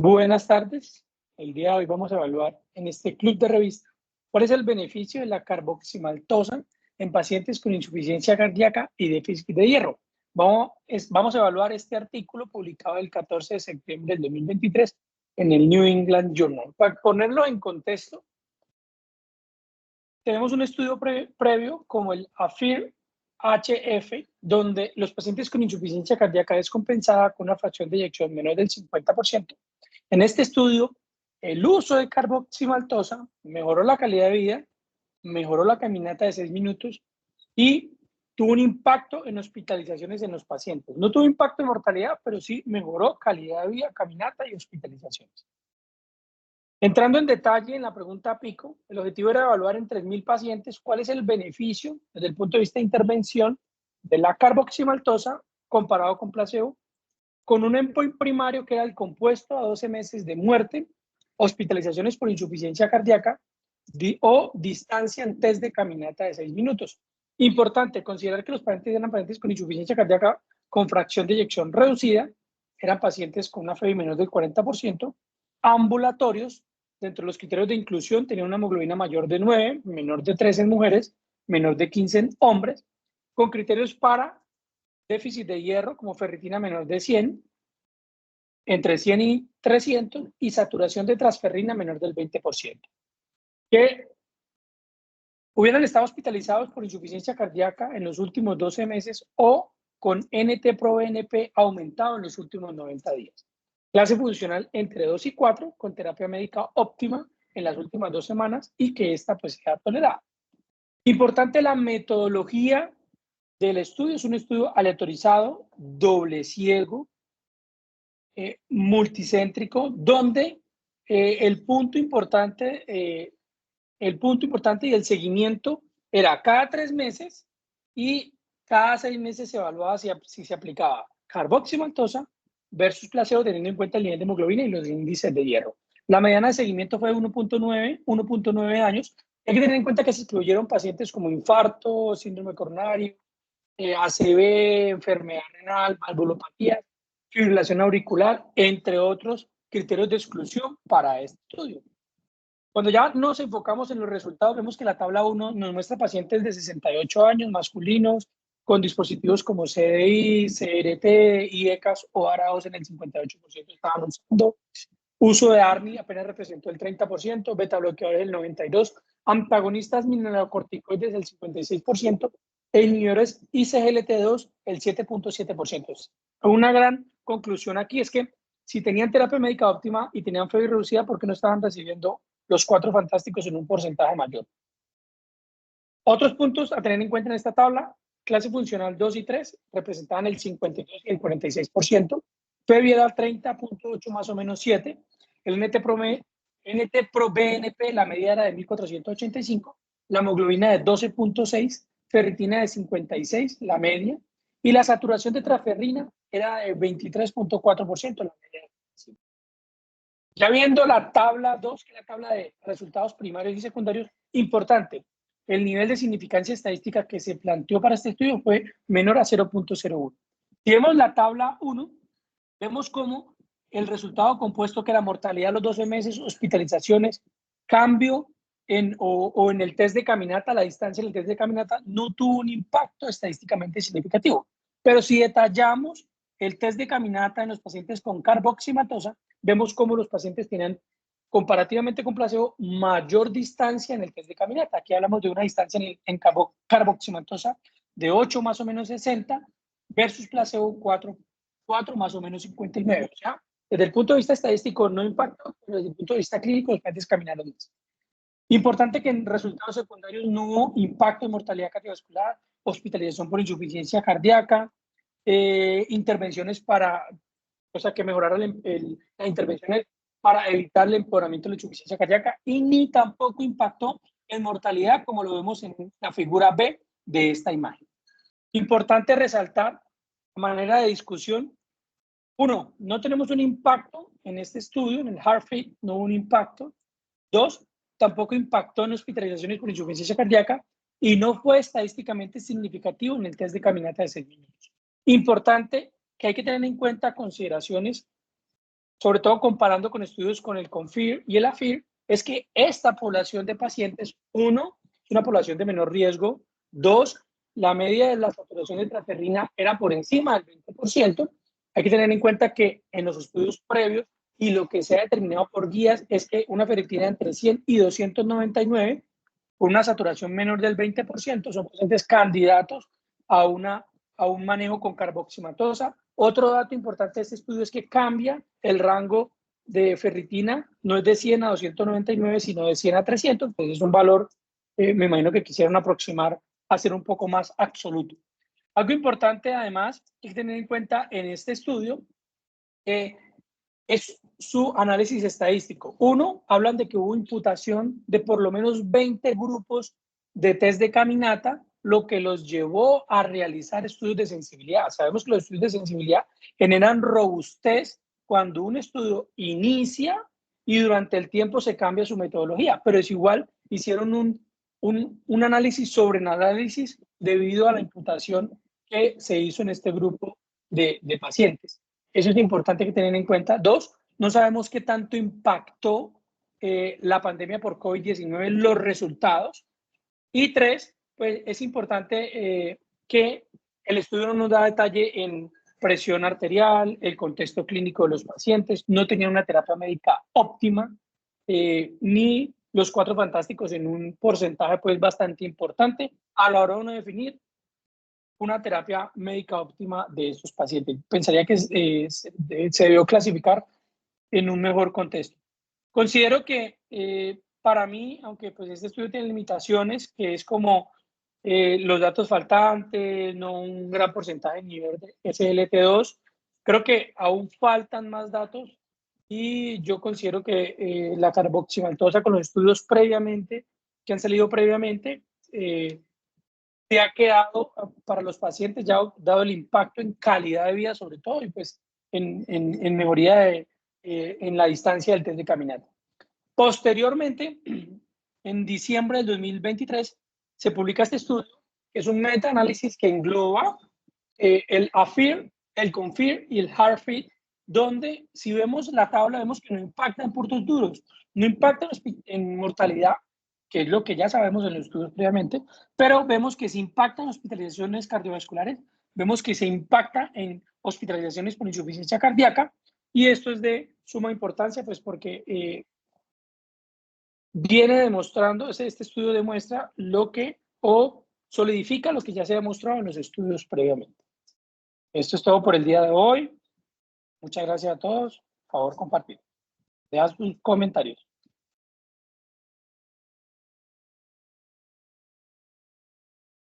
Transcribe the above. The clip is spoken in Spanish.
Buenas tardes. El día de hoy vamos a evaluar en este club de revista cuál es el beneficio de la carboximaltosa en pacientes con insuficiencia cardíaca y déficit de hierro. Vamos a evaluar este artículo publicado el 14 de septiembre del 2023 en el New England Journal. Para ponerlo en contexto, tenemos un estudio previo como el AFFIR-HF, donde los pacientes con insuficiencia cardíaca descompensada con una fracción de eyección menor del 50%. En este estudio, el uso de carboximaltosa mejoró la calidad de vida, mejoró la caminata de 6 minutos y tuvo un impacto en hospitalizaciones en los pacientes. No tuvo impacto en mortalidad, pero sí mejoró calidad de vida, caminata y hospitalizaciones. Entrando en detalle en la pregunta PICO, el objetivo era evaluar en 3.000 pacientes cuál es el beneficio desde el punto de vista de intervención de la carboximaltosa comparado con placebo, con un endpoint primario que era el compuesto a 12 meses de muerte, hospitalizaciones por insuficiencia cardíaca o distancia en test de caminata de 6 minutos. Importante considerar que los pacientes eran pacientes con insuficiencia cardíaca con fracción de eyección reducida, eran pacientes con una FEBI menor del 40%, ambulatorios. Dentro de los criterios de inclusión tenían una hemoglobina mayor de 9, menor de 3 en mujeres, menor de 15 en hombres, con criterios para déficit de hierro como ferritina menor de 100, entre 100 y 300, y saturación de transferrina menor del 20%. Que hubieran estado hospitalizados por insuficiencia cardíaca en los últimos 12 meses o con NT-proBNP aumentado en los últimos 90 días. Clase funcional entre 2 y 4 con terapia médica óptima en las últimas 2 semanas y que esta pues sea tolerada. Importante la metodología del estudio, es un estudio aleatorizado, doble ciego, multicéntrico, donde el punto importante y el seguimiento era cada 3 meses y cada 6 meses se evaluaba si se aplicaba carboximaltosa versus placebo, teniendo en cuenta el nivel de hemoglobina y los índices de hierro. La mediana de seguimiento fue 1.9 años. Hay que tener en cuenta que se excluyeron pacientes como infarto, síndrome coronario, ACV, enfermedad renal, valvulopatía, fibrilación auricular, entre otros criterios de exclusión para este estudio. Cuando ya nos enfocamos en los resultados, vemos que la tabla 1 nos muestra pacientes de 68 años, masculinos, con dispositivos como CDI, CRT, IECAS o ARAOS en el 58% estaban usando. Uso de ARNI apenas representó el 30%, beta bloqueadores el 92%, antagonistas mineralocorticoides el 56%, e inhibidores ICGLT2 el 7.7%. Una gran conclusión aquí es que si tenían terapia médica óptima y tenían FEBI reducida, ¿por qué no estaban recibiendo los 4 fantásticos en un porcentaje mayor? Otros puntos a tener en cuenta en esta tabla: clase funcional 2 y 3 representaban el 52 y el 46%, FEBI era 30.8 más o menos 7, el NT-proBNP, la media era de 1485, la hemoglobina de 12.6, ferritina de 56, la media, y la saturación de transferrina era de 23.4%, la media. Ya viendo la tabla 2, que es la tabla de resultados primarios y secundarios, importante, el nivel de significancia estadística que se planteó para este estudio fue menor a 0.01. Si vemos la tabla 1, vemos cómo el resultado compuesto, que era mortalidad a los 12 meses, hospitalizaciones, cambio en el test de caminata, la distancia en el test de caminata, no tuvo un impacto estadísticamente significativo. Pero si detallamos el test de caminata en los pacientes con carboximaltosa, vemos cómo los pacientes tenían, comparativamente con placebo, mayor distancia en el test de caminata. Aquí hablamos de una distancia en carboximaltosa de 8 más o menos 60 versus placebo 4 más o menos 59. O sea, desde el punto de vista estadístico no impactó, pero desde el punto de vista clínico los pacientes caminaron más. Importante que en resultados secundarios no hubo impacto en mortalidad cardiovascular, hospitalización por insuficiencia cardíaca, intervenciones para, o sea, que mejoraron las intervenciones para evitar el empeoramiento de la insuficiencia cardíaca, y ni tampoco impactó en mortalidad, como lo vemos en la figura B de esta imagen. Importante resaltar, de manera de discusión: 1, no tenemos un impacto en este estudio, en el HeartFit no hubo un impacto. 2, tampoco impactó en hospitalizaciones por insuficiencia cardíaca y no fue estadísticamente significativo en el test de caminata de 6 minutos. Importante que hay que tener en cuenta consideraciones sobre todo comparando con estudios con el CONFIR y el AFIR, es que esta población de pacientes, uno, es una población de menor riesgo, dos, la media de la saturación de transferrina era por encima del 20%. Hay que tener en cuenta que en los estudios previos y lo que se ha determinado por guías es que una ferritina entre 100 y 299, con una saturación menor del 20%, son pacientes candidatos a un manejo con carboximatosa. Otro dato importante de este estudio es que cambia el rango de ferritina, no es de 100 a 299, sino de 100 a 300, entonces es un valor, me imagino que quisieron aproximar a ser un poco más absoluto. Algo importante, además, hay que tener en cuenta en este estudio es su análisis estadístico. Uno, hablan de que hubo imputación de por lo menos 20 grupos de test de caminata, lo que los llevó a realizar estudios de sensibilidad. Sabemos que los estudios de sensibilidad generan robustez cuando un estudio inicia y durante el tiempo se cambia su metodología, pero es igual, hicieron un análisis sobre un análisis debido a la imputación que se hizo en este grupo de pacientes. Eso es importante que tener en cuenta. Dos, no sabemos qué tanto impactó la pandemia por COVID-19 en los resultados. Y tres, pues es importante que el estudio no nos da detalle en presión arterial, el contexto clínico de los pacientes, no tenían una terapia médica óptima, ni los 4 fantásticos en un porcentaje pues bastante importante a la hora de uno definir una terapia médica óptima de estos pacientes. Pensaría que se debió clasificar en un mejor contexto. Considero que para mí, aunque pues este estudio tiene limitaciones, que es como los datos faltantes, no un gran porcentaje de nivel de SGLT2, creo que aún faltan más datos y yo considero que la carboximaltosa con los estudios previamente, que han salido previamente, se ha quedado para los pacientes, ya dado el impacto en calidad de vida sobre todo y pues en mejoría en la distancia del test de caminata. Posteriormente, en diciembre del 2023, se publica este estudio, que es un meta-análisis que engloba el AFIR, el CONFIR y el HARFIT, donde si vemos la tabla vemos que no impacta en puntos duros, no impacta en mortalidad, que es lo que ya sabemos en los estudios previamente, pero vemos que se impacta en hospitalizaciones cardiovasculares, vemos que se impacta en hospitalizaciones por insuficiencia cardíaca, y esto es de suma importancia, pues porque viene demostrando, este estudio demuestra lo que, o solidifica lo que ya se ha demostrado en los estudios previamente. Esto es todo por el día de hoy. Muchas gracias a todos. Por favor, compartir. Deja sus comentarios.